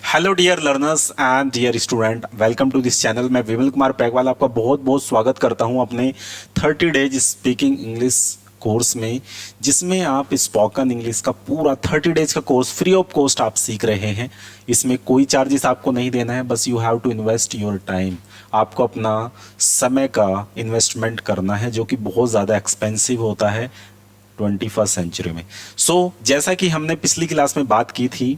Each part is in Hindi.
Hello dear learners and dear student, welcome to this channel. मैं विमल कुमार पैगवाल आपका बहुत बहुत स्वागत करता हूं अपने 30 डेज स्पीकिंग इंग्लिश कोर्स में, जिसमें आप स्पोकन इंग्लिश का पूरा 30 डेज का कोर्स फ्री ऑफ कॉस्ट आप सीख रहे हैं। इसमें कोई चार्जेस आपको नहीं देना है, बस you have to invest your time. आपको अपना समय का इन्वेस्टमेंट करना है, जो कि बहुत ज़्यादा एक्सपेंसिव होता है 21st सेंचुरी में। जैसा कि हमने पिछली क्लास में बात की थी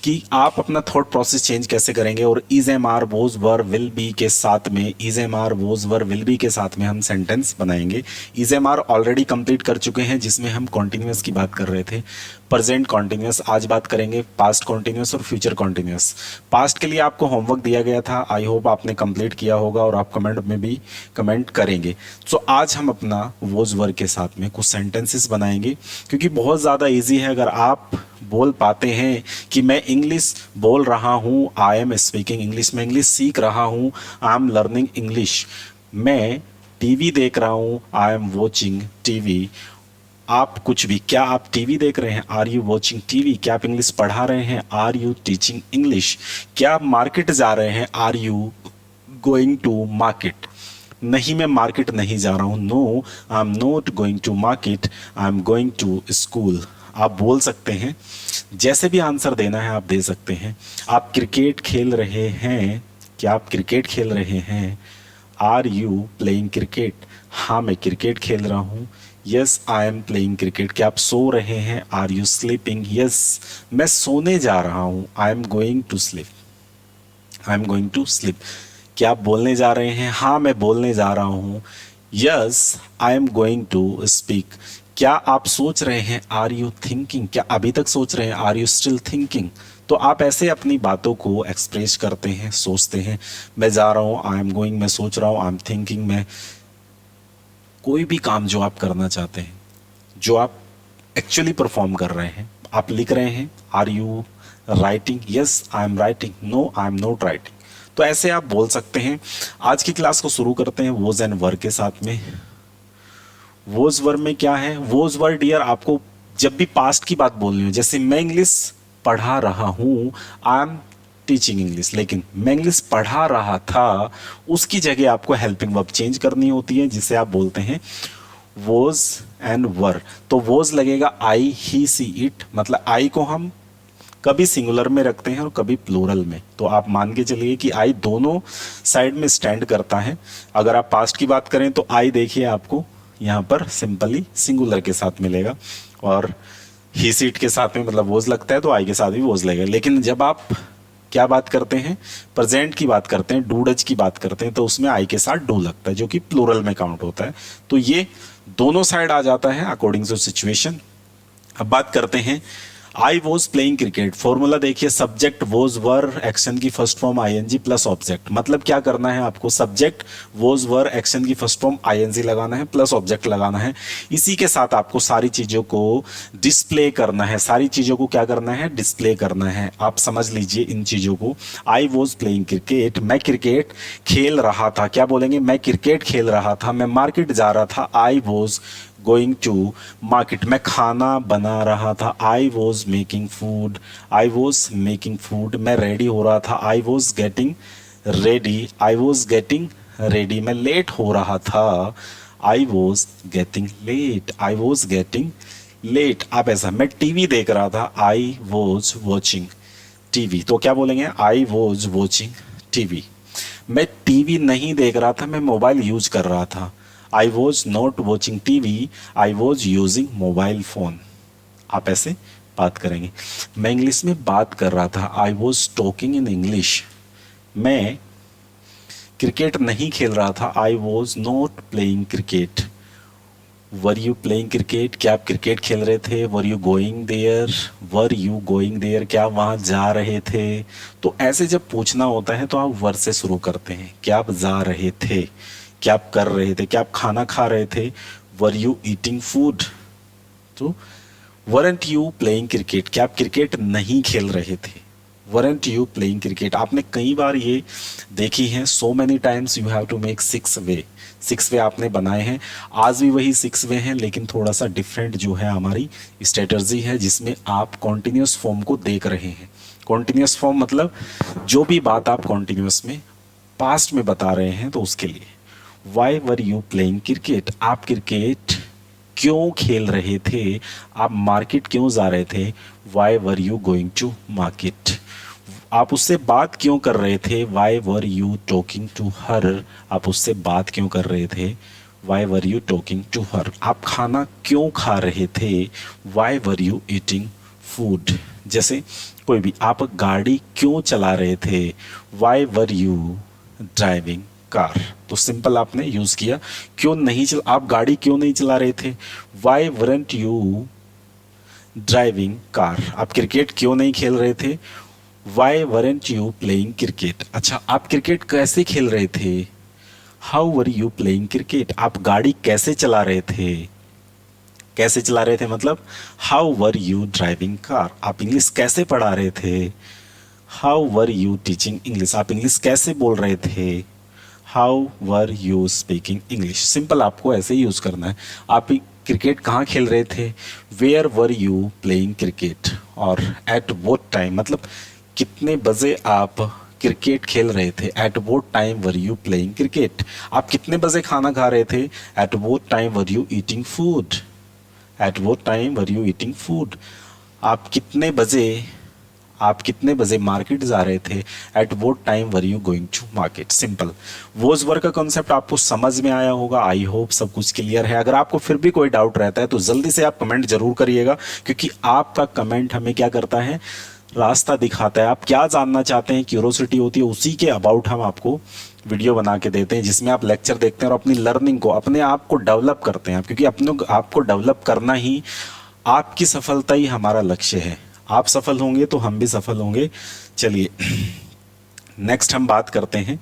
कि आप अपना थॉट प्रोसेस चेंज कैसे करेंगे, और is am are was were will be के साथ में is am are was were will be के साथ में हम सेंटेंस बनाएंगे। Is am are already complete कर चुके हैं, जिसमें हम कॉन्टिन्यूस की बात कर रहे थे। प्रेजेंट कॉन्टिन्यूस आज बात करेंगे, पास्ट कॉन्टिन्यूस और फ्यूचर कॉन्टिन्यूस। पास्ट के लिए आपको होमवर्क दिया गया था, आई होप आपने कंप्लीट किया होगा और आप कमेंट में भी कमेंट करेंगे। आज हम अपना वोज वर के साथ में कुछ सेंटेंसेस बनाएंगे, क्योंकि बहुत ज़्यादा ईजी है। अगर आप बोल पाते हैं कि मैं इंग्लिश बोल रहा हूँ, आई एम स्पीकिंग इंग्लिश, मैं इंग्लिश सीख रहा हूँ, आई एम लर्निंग इंग्लिश, मैं टीवी देख रहा हूँ, आई एम वॉचिंग टीवी। आप कुछ भी, क्या आप टीवी देख रहे हैं, आर यू वॉचिंग टीवी? क्या आप इंग्लिश पढ़ा रहे हैं, आर यू टीचिंग इंग्लिश? क्या आप मार्केट जा रहे हैं, are you going to market? नहीं, मैं मार्केट नहीं जा रहा हूँ, no I am not going to market, I am going to school. आप बोल सकते हैं, जैसे भी आंसर देना है आप दे सकते हैं। आप क्रिकेट खेल रहे हैं, क्या आप क्रिकेट खेल रहे हैं, आर यू प्लेइंग क्रिकेट? हाँ, मैं क्रिकेट खेल रहा हूँ, yes I am playing cricket. क्या आप सो रहे हैं, आर यू स्लीपिंग? यस, मैं सोने जा रहा हूँ, I am going to sleep, I am going to sleep. क्या आप बोलने जा रहे हैं? हाँ, मैं बोलने जा रहा हूँ, yes I am going to speak. क्या आप सोच रहे हैं, आर यू थिंकिंग? क्या अभी तक सोच रहे हैं, आर यू स्टिल थिंकिंग? तो आप ऐसे अपनी बातों को एक्सप्रेस करते हैं, सोचते हैं। मैं जा रहा हूँ, आई एम गोइंग, मैं सोच रहा हूँ, आई एम थिंकिंग। मैं कोई भी काम जो आप करना चाहते हैं, जो आप एक्चुअली परफॉर्म कर रहे हैं, आप लिख रहे हैं, are you writing? Yes I am writing, no I am not writing. तो ऐसे आप बोल सकते हैं। आज की क्लास को शुरू करते हैं वोज एंड वर के साथ में। वोज वर में क्या है? वोज वर डियर, आपको जब भी पास्ट की बात बोलनी हो, जैसे मैं इंग्लिश पढ़ा रहा हूँ, आई एम टीचिंग इंग्लिश, लेकिन मैं इंग्लिश पढ़ा रहा था, उसकी जगह आपको हेल्पिंग वर्ब चेंज करनी होती है, जिसे आप बोलते हैं वोज एंड वर। तो वोज लगेगा आई, ही, सी, इट, मतलब आई को हम कभी सिंगुलर में रखते हैं और कभी प्लूरल में। तो आप मान के चलिए कि आई दोनों साइड में स्टैंड करता है। अगर आप पास्ट की बात करें तो आई देखिए आपको यहाँ पर सिंपली सिंगुलर के साथ मिलेगा, और ही सीट के साथ में मतलब वोज लगता है तो आई के साथ भी वोज लगेगा। लेकिन जब आप क्या बात करते हैं, प्रेजेंट की बात करते हैं, डू डज की बात करते हैं, तो उसमें आई के साथ डू लगता है, जो कि प्लूरल में काउंट होता है। तो ये दोनों साइड आ जाता है अकॉर्डिंग टू सिचुएशन। अब बात करते हैं I was playing cricket. Formula देखिए, सब्जेक्ट वॉज वर, एक्शन की first form ING plus object. मतलब क्या करना है आपको, सब्जेक्ट वॉज वर, एक्शन की फर्स्ट फॉर्म आईएनजी लगाना है, प्लस ऑब्जेक्ट लगाना है। इसी के साथ आपको सारी चीजों को डिस्प्ले करना है, सारी चीजों को क्या करना है, डिस्प्ले करना है। आप समझ लीजिए इन चीजों को। आई वॉज प्लेइंग क्रिकेट, मैं क्रिकेट खेल रहा था, क्या बोलेंगे, मैं क्रिकेट खेल रहा था। मैं मार्केट जा रहा था, I was going to market. मैं खाना बना रहा था, I was making food, I was making food. मैं रेडी हो रहा था, I was getting ready, I was getting ready. मैं लेट हो रहा था, I was getting late, I was getting late. आप ऐसा, मैं टीवी देख रहा था, आई वॉज वॉचिंग टीवी। तो क्या बोलेंगे, आई वॉज वॉचिंग टीवी। मैं टीवी नहीं देख रहा था, मैं मोबाइल यूज कर रहा था, I was not watching TV, I was using mobile phone. आप ऐसे बात करेंगे। मैं इंग्लिश में बात कर रहा था, I was talking in English. मैं क्रिकेट नहीं खेल रहा था, I was not playing cricket. Were you playing cricket? क्या आप क्रिकेट खेल रहे थे? Were you going there? Were you going there? क्या वहाँ जा रहे थे? तो ऐसे जब पूछना होता है तो आप वर से शुरू करते हैं। क्या आप जा रहे थे? क्या आप कर रहे थे? क्या आप खाना खा रहे थे? Were you eating food? तो वरंट यू प्लेइंग क्रिकेट? क्या आप क्रिकेट नहीं खेल रहे थे? Weren't you playing cricket. आपने कई बार ये देखी है, so many times you have to make 6 way. 6 way आपने बनाए हैं, आज भी वही 6 वे हैं, लेकिन थोड़ा सा डिफरेंट जो है हमारी स्ट्रेटजी है, जिसमें आप कॉन्टिन्यूस फॉर्म को देख रहे हैं। कॉन्टिन्यूस फॉर्म मतलब जो भी बात आप कॉन्टिन्यूस में पास्ट में बता रहे हैं, तो उसके लिए Y were you playing cricket, आप क्रिकेट क्यों खेल रहे थे, आप मार्केट क्यों जा रहे थे, why were you going to market, आप उससे बात क्यों कर रहे थे, why were you talking to her, आप उससे बात क्यों कर रहे थे, why were you talking to her, आप खाना क्यों खा रहे थे, why were you eating food. जैसे कोई भी, आप गाड़ी क्यों चला रहे थे, why were you driving car. तो सिंपल आपने यूज किया। क्यों नहीं आप गाड़ी क्यों नहीं चला रहे थे, why weren't you driving car. आप क्रिकेट क्यों नहीं खेल रहे थे, why weren't you playing cricket. अच्छा, आप क्रिकेट कैसे खेल रहे थे, how were you playing cricket. आप गाड़ी कैसे चला रहे थे, कैसे चला रहे थे मतलब how were you driving car. आप इंग्लिश कैसे पढ़ा रहे थे, how were you teaching English. आप इंग्लिश कैसे बोल रहे थे, how were you speaking English. Simple आपको ऐसे ही यूज़ करना है। आप क्रिकेट कहाँ खेल रहे थे, where were you playing cricket, और एट वोट टाइम मतलब कितने बजे आप क्रिकेट खेल रहे थे, at what time were you playing cricket. आप कितने बजे खाना खा रहे थे, at what time were you eating food, at what time were you eating food. आप कितने बजे आप कितने बजे मार्केट जा रहे थे, at what time were you going to market. Simple was were का कॉन्सेप्ट आपको समझ में आया होगा। आई होप सब कुछ क्लियर है। अगर आपको फिर भी कोई डाउट रहता है तो जल्दी से आप कमेंट जरूर करिएगा, क्योंकि आपका कमेंट हमें क्या करता है, रास्ता दिखाता है। आप क्या जानना चाहते हैं, क्यूरोसिटी होती है, उसी के अबाउट हम आपको वीडियो बना के देते हैं, जिसमें आप लेक्चर देखते हैं और अपनी लर्निंग को, अपने आप को डेवलप करते हैं। क्योंकि अपने आप को डेवलप करना ही, आपकी सफलता ही हमारा लक्ष्य है। आप सफल होंगे तो हम भी सफल होंगे। चलिए नेक्स्ट हम बात करते हैं,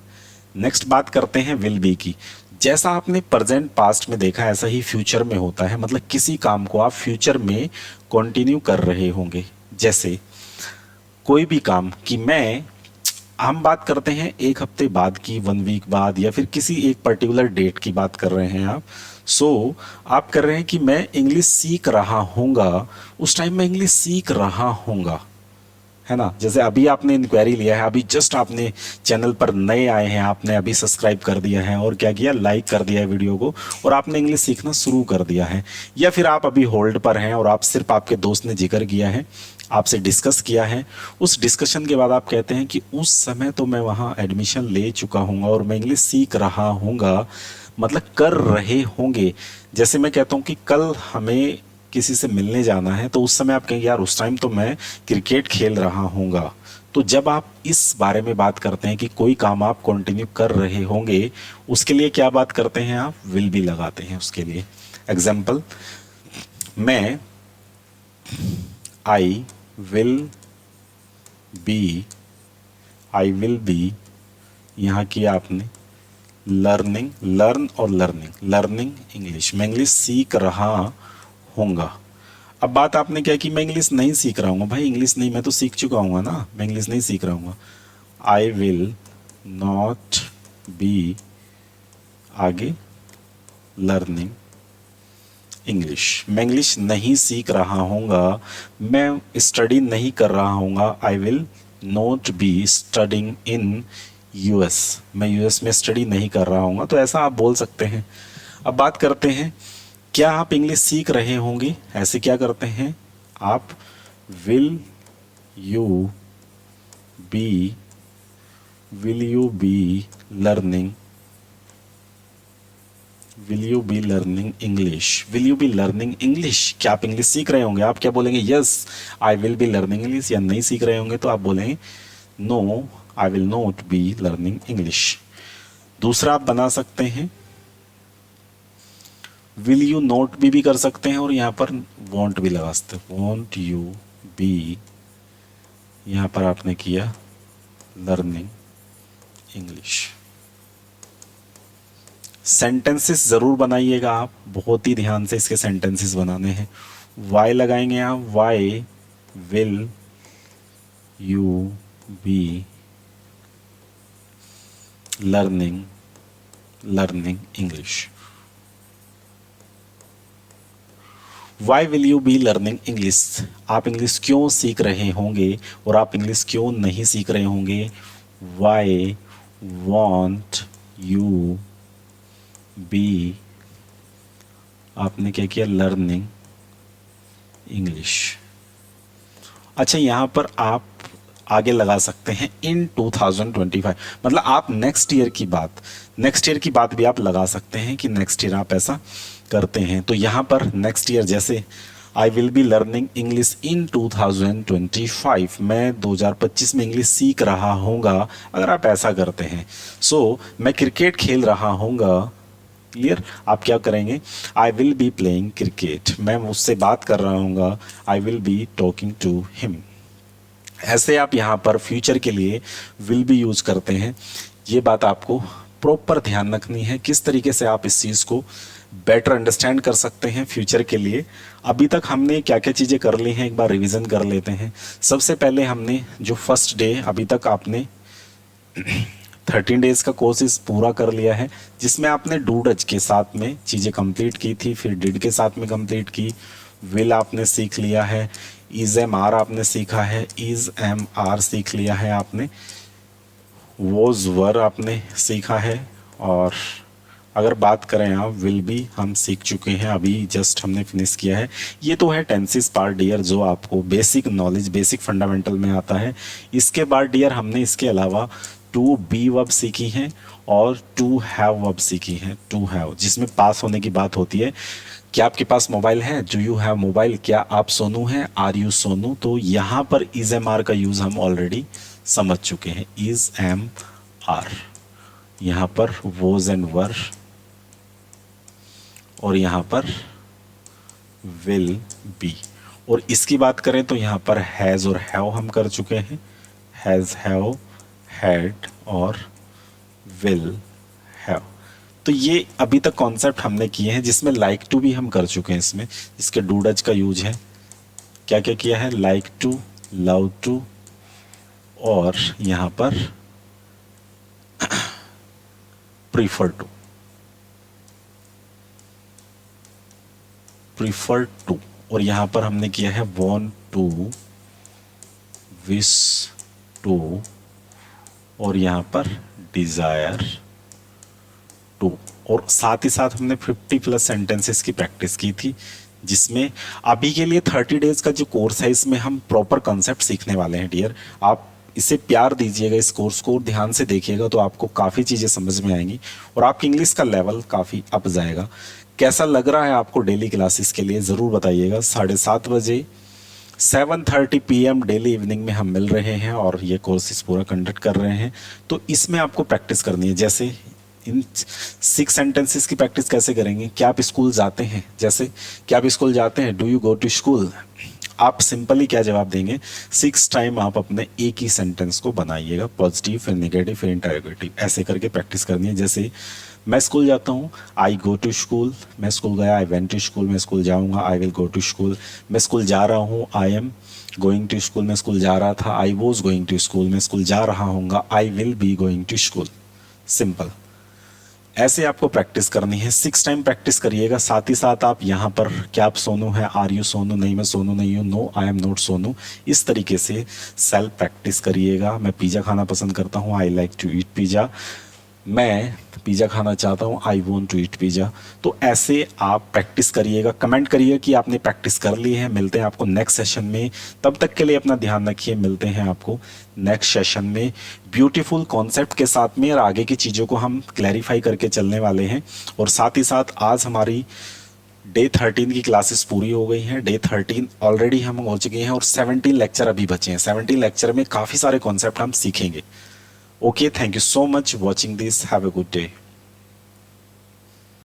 नेक्स्ट बात करते हैं विल बी की। जैसा आपने प्रेजेंट पास्ट में देखा, ऐसा ही फ्यूचर में होता है। मतलब किसी काम को आप फ्यूचर में कंटिन्यू कर रहे होंगे। जैसे कोई भी काम कि हम बात करते हैं 1 हफ्ते बाद की, 1 वीक बाद, या फिर किसी एक पर्टिकुलर डेट की बात कर रहे हैं आप। आप कर रहे हैं कि मैं इंग्लिश सीख रहा हूँगा, उस टाइम मैं इंग्लिश सीख रहा हूँगा, है ना। जैसे अभी आपने इंक्वायरी लिया है, अभी जस्ट आपने चैनल पर नए आए हैं, आपने अभी सब्सक्राइब कर दिया है और क्या किया, लाइक कर दिया है वीडियो को, और आपने इंग्लिश सीखना शुरू कर दिया है। या फिर आप अभी होल्ड पर हैं और आप सिर्फ, आपके दोस्त ने जिक्र किया है, आपसे डिस्कस किया है, उस डिस्कशन के बाद आप कहते हैं कि उस समय तो मैं वहाँ एडमिशन ले चुका हूँगा और मैं इंग्लिश सीख रहा हूँगा, मतलब कर रहे होंगे। जैसे मैं कहता हूँ कि कल हमें किसी से मिलने जाना है, तो उस समय आप कहेंगे यार उस टाइम तो मैं क्रिकेट खेल रहा हूँगा। तो जब आप इस बारे में बात करते हैं कि कोई काम आप कंटिन्यू कर रहे होंगे, उसके लिए क्या बात करते हैं, आप विल बी लगाते हैं उसके लिए। एग्जाम्पल, मैं आई विल बी यहाँ किया आपने लर्निंग, लर्न और लर्निंग इंग्लिश, मैं इंग्लिश सीख रहा होऊंगा। अब बात आपने क्या कि मैं इंग्लिश नहीं सीख रहा हूँ, भाई इंग्लिश नहीं, मैं तो सीख चुका हूँ ना, मैं इंग्लिश नहीं सीख रहा हूँ। आई विल नॉट बी, आगे लर्निंग इंग्लिश, मैं इंग्लिश नहीं सीख रहा हूँगा, मैं स्टडी नहीं कर रहा हूँगा। I will not be studying in US, मैं यूएस में स्टडी नहीं कर रहा हूँगा। तो ऐसा आप बोल सकते हैं। अब बात करते हैं, क्या आप इंग्लिश सीख रहे होंगे, ऐसे क्या करते हैं आप, will you be learning, will you be learning English, will you be learning English. क्या आप इंग्लिश सीख रहे होंगे, आप क्या बोलेंगे, yes I will be learning English. या नहीं सीख रहे होंगे तो आप बोलेंगे no I will not be learning English. दूसरा आप बना सकते हैं, विल यू नॉट भी कर सकते हैं और यहाँ पर वॉन्ट भी लगा सकते हैं, वॉन्ट यू बी, यहाँ पर आपने किया लर्निंग इंग्लिश। सेंटेंसेस जरूर बनाइएगा आप, बहुत ही ध्यान से इसके सेंटेंसेस बनाने हैं। वाई लगाएंगे आप, why will you be learning English? Why will you be learning English? आप इंग्लिश क्यों सीख रहे होंगे और आप इंग्लिश क्यों नहीं सीख रहे होंगे? Why won't you be, आपने क्या किया, लर्निंग इंग्लिश। अच्छा, यहाँ पर आप आगे लगा सकते हैं इन 2025, मतलब आप नेक्स्ट ईयर की बात भी आप लगा सकते हैं कि नेक्स्ट ईयर आप ऐसा करते हैं। तो यहाँ पर नेक्स्ट ईयर जैसे आई will be learning English in 2025, मैं 2025 में इंग्लिश सीख रहा हूँगा, अगर आप ऐसा करते हैं। मैं क्रिकेट खेल रहा हूँगा, क्लियर, आप क्या करेंगे, I will be playing cricket, मैं उससे बात कर रहा हूँगा, I will be talking to him. ऐसे आप यहाँ पर फ्यूचर के लिए विल बी यूज करते हैं। ये बात आपको प्रॉपर ध्यान रखनी है, किस तरीके से आप इस चीज़ को बेटर अंडरस्टैंड कर सकते हैं फ्यूचर के लिए। अभी तक हमने क्या क्या चीज़ें कर ली हैं, एक बार रिवीजन कर लेते हैं। सबसे पहले हमने जो फर्स्ट डे, अभी तक आपने 13 डेज का कोर्स पूरा कर लिया है, जिसमें आपने डू डज के साथ में चीज़ें कंप्लीट की थी, फिर डिड के साथ में कंप्लीट की, विल आपने सीख लिया है, इज एम आर आपने सीखा है, इज एम आर सीख लिया है आपने, वॉज वर आपने सीखा है, और अगर बात करें आप विल बी हम सीख चुके हैं, अभी जस्ट हमने फिनिश किया है। ये तो है टेंसेस पार्ट डियर, जो आपको बेसिक नॉलेज, बेसिक फंडामेंटल में आता है। इसके बाद डियर हमने इसके अलावा टू बी वर्ब सीखी हैं और टू हैव वर्ब सीखी हैं। टू हैव जिसमें पास होने की बात होती है, क्या आपके पास मोबाइल है, डू यू हैव मोबाइल, क्या आप सोनू हैं, आर यू सोनू। तो यहाँ पर इज एम आर का यूज़ हम ऑलरेडी समझ चुके हैं, इज एम आर। यहाँ पर वोज एंड वर, और यहाँ पर विल बी। और इसकी बात करें तो यहाँ पर हैज़ और हैव हम कर चुके हैं, हैज़, हैव, हैड और विल हैव। तो ये अभी तक कॉन्सेप्ट हमने किए हैं, जिसमें लाइक टू भी हम कर चुके हैं। इसमें इसके डू डज का यूज है, क्या क्या किया है, लाइक टू, लव टू, और यहाँ पर प्रीफर टू, प्रीफर टू, और यहाँ पर हमने किया है वॉन्ट टू, विश टू, और यहाँ पर डिजायर टू। और साथ ही साथ हमने 50+ सेंटेंसेस की प्रैक्टिस की थी, जिसमें अभी के लिए 30 डेज का जो कोर्स है, इसमें हम प्रॉपर कॉन्सेप्ट सीखने वाले हैं डियर। आप इसे प्यार दीजिएगा, इस कोर्स को ध्यान से देखिएगा, तो आपको काफ़ी चीज़ें समझ में आएंगी और आपकी इंग्लिश का लेवल काफ़ी अप जाएगा। कैसा लग रहा है आपको डेली क्लासेस के लिए, ज़रूर बताइएगा। 7:30 बजे 7:30 PM डेली इवनिंग में हम मिल रहे हैं और ये कोर्सेज पूरा कंडक्ट कर रहे हैं। तो इसमें आपको प्रैक्टिस करनी है। जैसे इन 6 सेंटेंसेस की प्रैक्टिस कैसे करेंगे, क्या आप स्कूल जाते हैं, जैसे क्या आप स्कूल जाते हैं, do you go to school. आप सिंपली क्या जवाब देंगे, 6 टाइम आप अपने एक ही सेंटेंस को बनाइएगा, पॉजिटिव फिर नेगेटिव फिर इंटरोगेटिव, ऐसे करके प्रैक्टिस करनी है। जैसे मैं स्कूल जाता हूँ, आई गो टू स्कूल, मैं स्कूल गया, आई वेंट टू स्कूल, मैं स्कूल जाऊँगा, I will go to school, मैं स्कूल जा रहा हूँ, I am going to school, मैं स्कूल जा रहा था, I was going to school, मैं स्कूल जा रहा हूँगा, I will be going to school. Simple, ऐसे आपको प्रैक्टिस करनी है। 6 टाइम प्रैक्टिस करिएगा। साथ ही साथ आप यहाँ पर क्या आप सोनू है, आर यू सोनू, नहीं मैं सोनू नहीं हूँ, no I am not Sonu, इस तरीके से सेल्फ प्रैक्टिस करिएगा। मैं पिज़्ज़ा खाना पसंद करता हूँ, I like to eat pizza, मैं पिज़्ज़ा खाना चाहता हूँ, I want to eat pizza. तो ऐसे आप प्रैक्टिस करिएगा, कमेंट करिए कि आपने प्रैक्टिस कर ली है। मिलते हैं आपको नेक्स्ट सेशन में, तब तक के लिए अपना ध्यान रखिए। मिलते हैं आपको नेक्स्ट सेशन में ब्यूटीफुल कॉन्सेप्ट के साथ में, और आगे की चीज़ों को हम क्लैरिफाई करके चलने वाले हैं। और साथ ही साथ आज हमारी डे 13 की क्लासेस पूरी हो गई हैं। डे 13 ऑलरेडी हम हो चुके हैं और 17 लेक्चर अभी बचे हैं। 17 लेक्चर में काफ़ी सारे कॉन्सेप्ट हम सीखेंगे। Okay, thank you so much watching this. Have a good day.